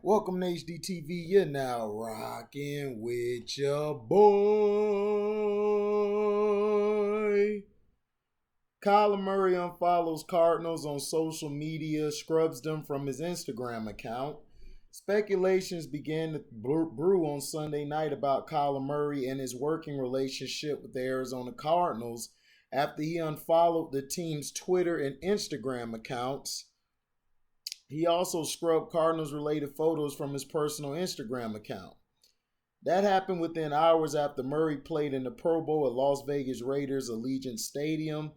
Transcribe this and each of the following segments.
Welcome to HDTV. You're now rocking with your boy. Kyler Murray unfollows Cardinals on social media, scrubs them from his Instagram account. Speculations began to brew on Sunday night about Kyler Murray and his working relationship with the Arizona Cardinals after he unfollowed the team's Twitter and Instagram accounts. He also scrubbed Cardinals related photos from his personal Instagram account. That happened within hours after Murray played in the Pro Bowl at Las Vegas Raiders Allegiant Stadium.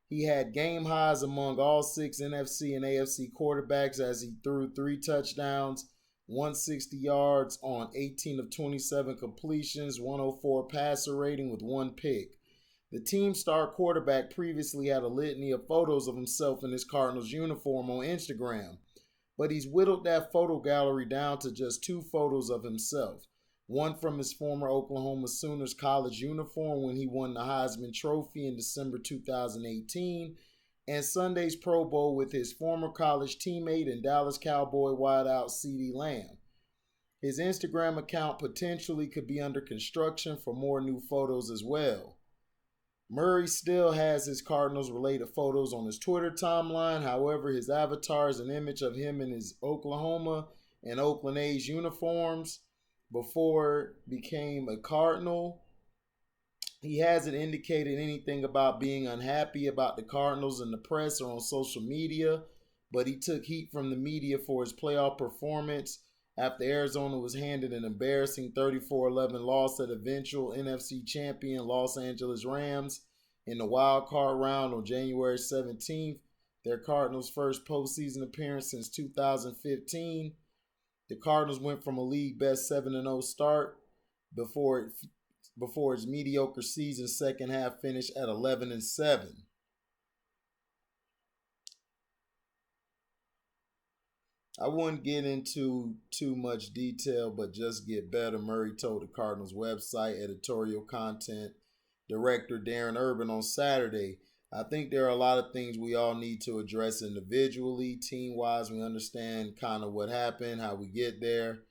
He had game highs among all six NFC and AFC quarterbacks as he threw 3 touchdowns, 160 yards on 18 of 27 completions, 104 passer rating with 1 pick. The team star quarterback previously had a litany of photos of himself in his Cardinals uniform on Instagram, but he's whittled that photo gallery down to just 2 photos of himself. One from his former Oklahoma Sooners college uniform when he won the Heisman Trophy in December 2018, and Sunday's Pro Bowl with his former college teammate and Dallas Cowboy wideout CeeDee Lamb. His Instagram account potentially could be under construction for more new photos as well. Murray still has his Cardinals-related photos on his Twitter timeline. However, his avatar is an image of him in his Oklahoma and Oakland A's uniforms before became a Cardinal. He hasn't indicated anything about being unhappy about the Cardinals in the press or on social media, but he took heat from the media for his playoff performance after Arizona was handed an embarrassing 34-11 loss at eventual NFC champion Los Angeles Rams in the wild card round on January 17th, their Cardinals' first postseason appearance since 2015. The Cardinals went from a league best 7-0 start before its mediocre season second half finished at 11-7. I wouldn't get into too much detail, but just get better, Murray told the Cardinals website editorial content director Darren Urban on Saturday. I think there are a lot of things we all need to address individually, team-wise. We understand kind of what happened, how we get there.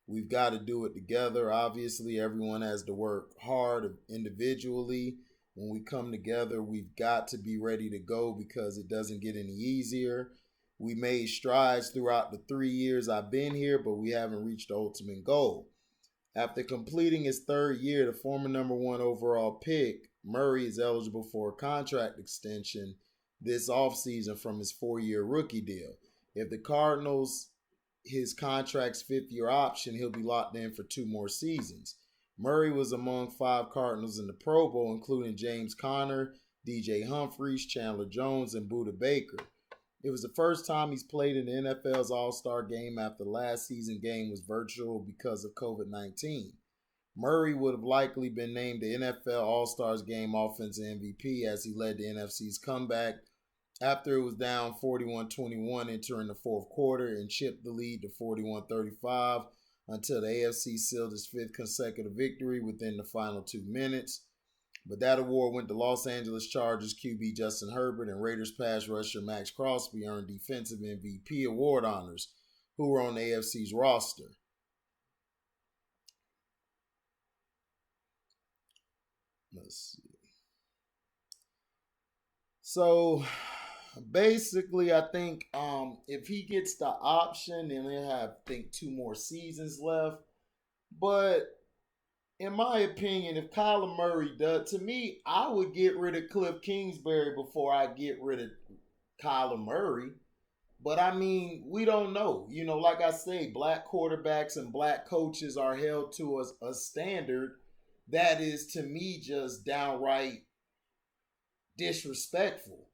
We've got to do it together. Obviously, everyone has to work hard individually. When we come together, we've got to be ready to go because it doesn't get any easier. We made strides throughout the 3 years I've been here, but we haven't reached the ultimate goal. After completing his 3rd year, the former number 1 overall pick, Murray is eligible for a contract extension this offseason from his 4-year rookie deal. If the Cardinals, his contract's 5th-year option, he'll be locked in for 2 more seasons. Murray was among 5 Cardinals in the Pro Bowl, including James Conner, DJ Humphries, Chandler Jones, and Budda Baker. It was the first time he's played in the NFL's All-Star game after last season's game was virtual because of COVID-19. Murray would have likely been named the NFL All-Stars Game Offensive MVP as he led the NFC's comeback after it was down 41-21 entering the 4th quarter and chipped the lead to 41-35 until the AFC sealed its 5th consecutive victory within the final 2 minutes. But that award went to Los Angeles Chargers QB Justin Herbert, and Raiders pass rusher Max Crosby earned Defensive MVP award honors, who were on the AFC's roster. Let's see. So basically, I think if he gets the option, then he'll have, I think, 2 more seasons left. But in my opinion, if Kyler Murray does, to me, I would get rid of Cliff Kingsbury before I get rid of Kyler Murray. But I mean, we don't know. You know, like I say, black quarterbacks and black coaches are held to a standard that is, to me, just downright disrespectful.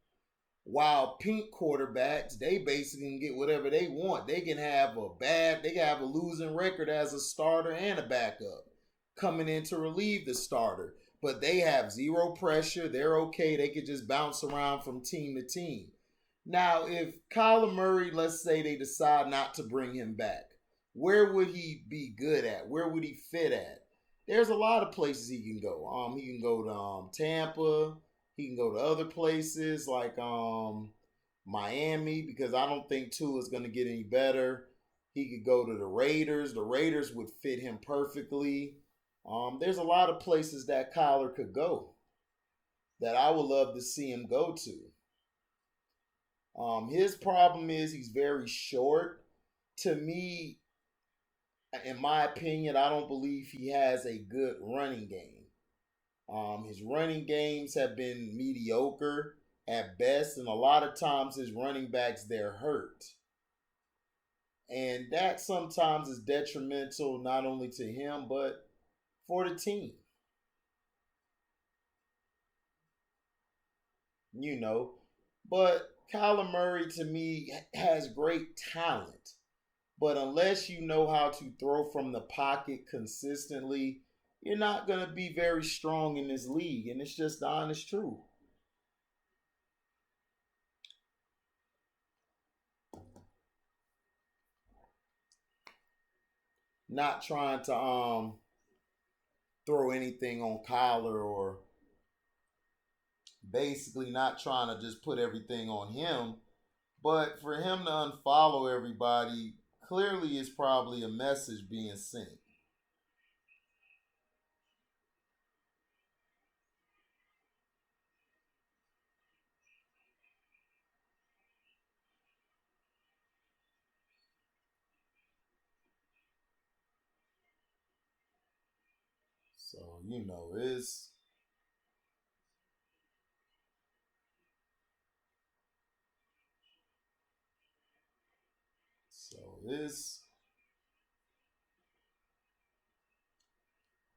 While pink quarterbacks, they basically can get whatever they want. They can have a losing record as a starter and a backup coming in to relieve the starter, but they have 0 pressure. They're okay. They could just bounce around from team to team. Now, if Kyler Murray, let's say they decide not to bring him back, where would he be good at? Where would he fit at? There's a lot of places he can go. He can go to Tampa. He can go to other places like Miami, because I don't think Tua is going to get any better. He could go to the Raiders. The Raiders would fit him perfectly. There's a lot of places that Kyler could go that I would love to see him go to. His problem is he's very short. To me, in my opinion, I don't believe he has a good running game. His running games have been mediocre at best, and a lot of times his running backs they're hurt, and that sometimes is detrimental not only to him but for the team. You know, but Kyler Murray to me has great talent. But unless you know how to throw from the pocket consistently, you're not going to be very strong in this league. And it's just the honest truth. Not trying to throw anything on Kyler or basically not trying to just put everything on him. But for him to unfollow everybody clearly is probably a message being sent. So, it's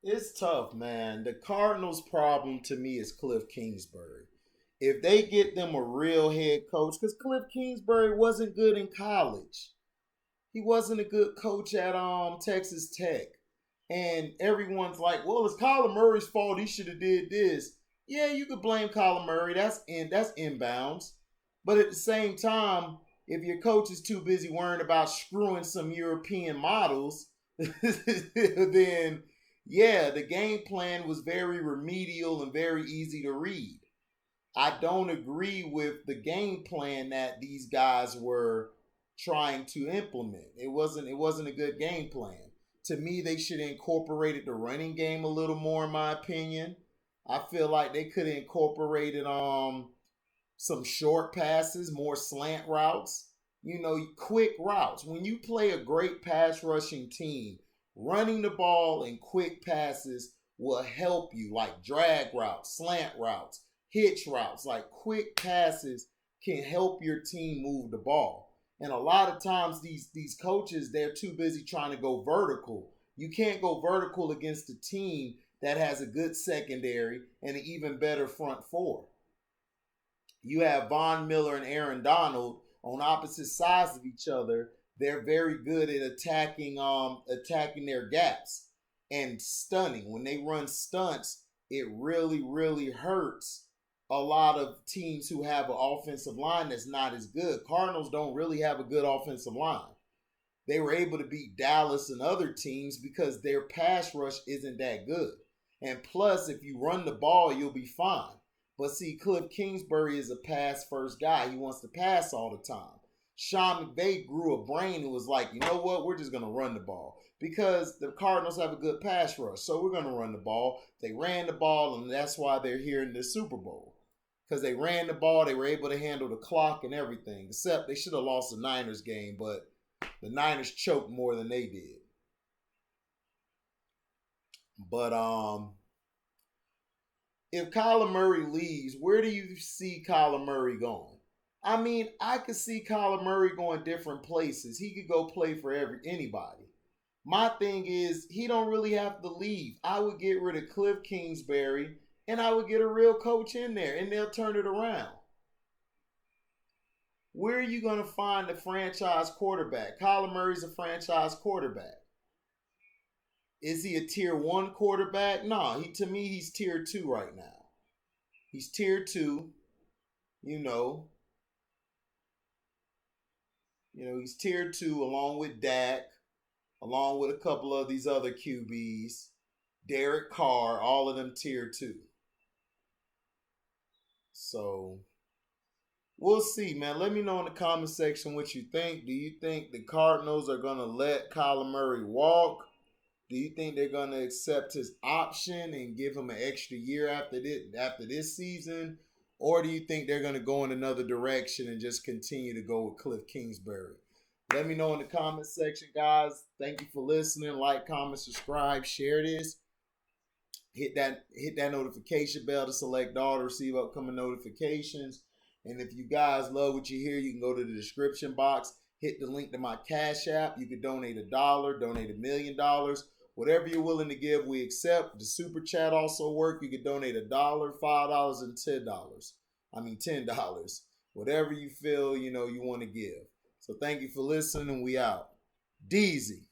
it's tough, man. The Cardinals' problem to me is Cliff Kingsbury. If they get them a real head coach, because Cliff Kingsbury wasn't good in college. He wasn't a good coach at Texas Tech. And everyone's like, well, it's Kyler Murray's fault. He should have did this. Yeah, you could blame Kyler Murray. That's inbounds. But at the same time, if your coach is too busy worrying about screwing some European models, then yeah, the game plan was very remedial and very easy to read. I don't agree with the game plan that these guys were trying to implement. It wasn't a good game plan. To me, they should have incorporated the running game a little more, in my opinion. I feel like they could have incorporated some short passes, more slant routes, quick routes. When you play a great pass rushing team, running the ball and quick passes will help you, like drag routes, slant routes, hitch routes, like quick passes can help your team move the ball. And a lot of times these coaches, they're too busy trying to go vertical. You can't go vertical against a team that has a good secondary and an even better front four. You have Von Miller and Aaron Donald on opposite sides of each other. They're very good at attacking their gaps and stunning. When they run stunts, it really, really hurts a lot of teams who have an offensive line that's not as good. Cardinals don't really have a good offensive line. They were able to beat Dallas and other teams because their pass rush isn't that good. And plus, if you run the ball, you'll be fine. But see, Cliff Kingsbury is a pass first guy. He wants to pass all the time. Sean McVay grew a brain and was like, you know what? We're just going to run the ball because the Cardinals have a good pass rush. So we're going to run the ball. They ran the ball, and that's why they're here in the Super Bowl. Because they ran the ball, they were able to handle the clock and everything. Except they should have lost the Niners game, but the Niners choked more than they did. But if Kyler Murray leaves, where do you see Kyler Murray going? I mean, I could see Kyler Murray going different places. He could go play for anybody. My thing is, he don't really have to leave. I would get rid of Cliff Kingsbury, and I would get a real coach in there, and they'll turn it around. Where are you going to find a franchise quarterback? Kyler Murray's a franchise quarterback. Is he a tier one quarterback? No, to me he's tier two right now. He's tier two. You know, he's tier two along with Dak, along with a couple of these other QBs, Derek Carr, all of them tier two. So We'll see, man. Let me know in the comment section what you think. Do you think the Cardinals are going to let Kyler Murray walk? Do you think they're going to accept his option and give him an extra year after this season? Or do you think they're going to go in another direction and just continue to go with Cliff Kingsbury? Let me know in the comment section, guys. Thank you for listening. Like, comment, subscribe, share this. Hit that notification bell to select all to receive upcoming notifications. And if you guys love what you hear, you can go to the description box, hit the link to my Cash App. You can donate $1, donate $1,000,000. Whatever you're willing to give, we accept. The super chat also work. You can donate $1, $5, and $10. I mean $10. Whatever you feel you want to give. So thank you for listening. We out. Deezy.